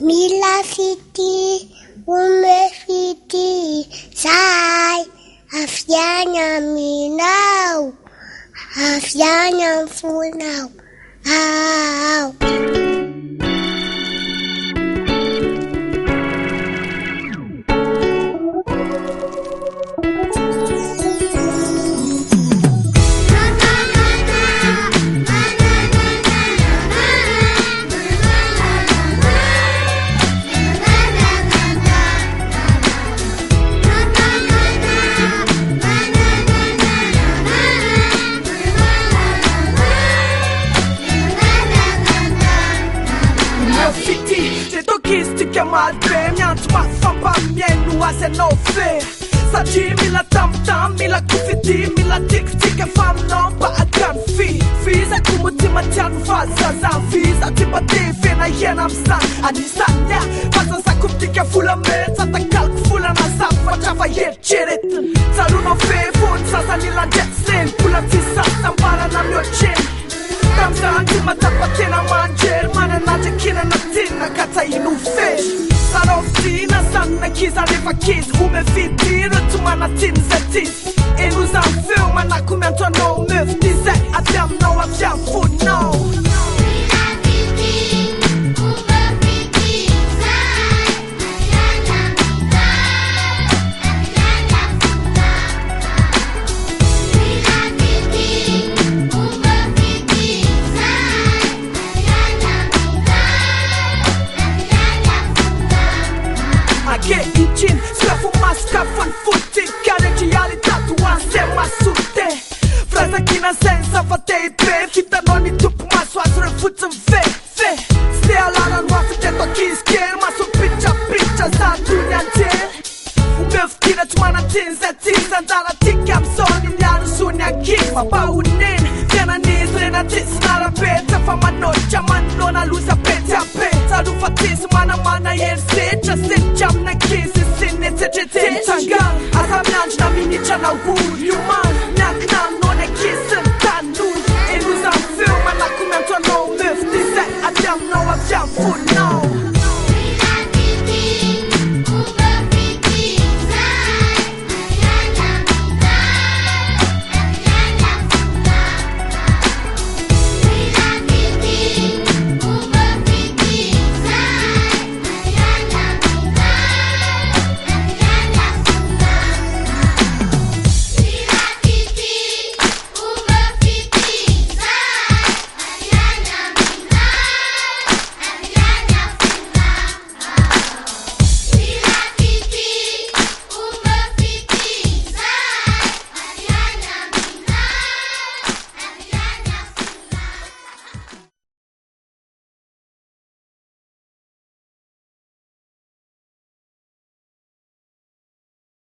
Mila fiti, umefiti, sai, afyanya minau, afyanya mfunau, au. Tycker malbem, jag inte maffan på mjäll och alltså no fair Saji mila tam-tam, mila kufiti, mila tik-tik En fam nån ba akan Fisa kumuti matian fasa zan Fisa tiba te fena genom san Anisanya, fasa sa kuptika fulla med Satta kalk fulla na safa, chafa helt chiriten Saru no fe fun, sasa nila jetslin Pula tisa, sampara na mjölchen Tamsan tima tappa tena manjer Mannen naja kina na tina kata inu fish Saroftina sanna kisa riva kiss Hume fitir tumana tinsa tis Inu zan fyr mana kumenta no myfti Zä att jag no att jag får no Skaffa futti, care realitate oase masute Fraza kina sensa va te pe Kita noni tup maso asre futzen fe Stea lana noastră te tochis chiar Maso picha za dunia tel Umefkina tumana tinza Andala tikam soni njanu sunya kis Maba unin, tena nis rena tis nara pe Tafa manocha manona lusa pe tape Salu fatis mana yer secha Secham na kis Tangan, asam nanj na mini chana wu, you man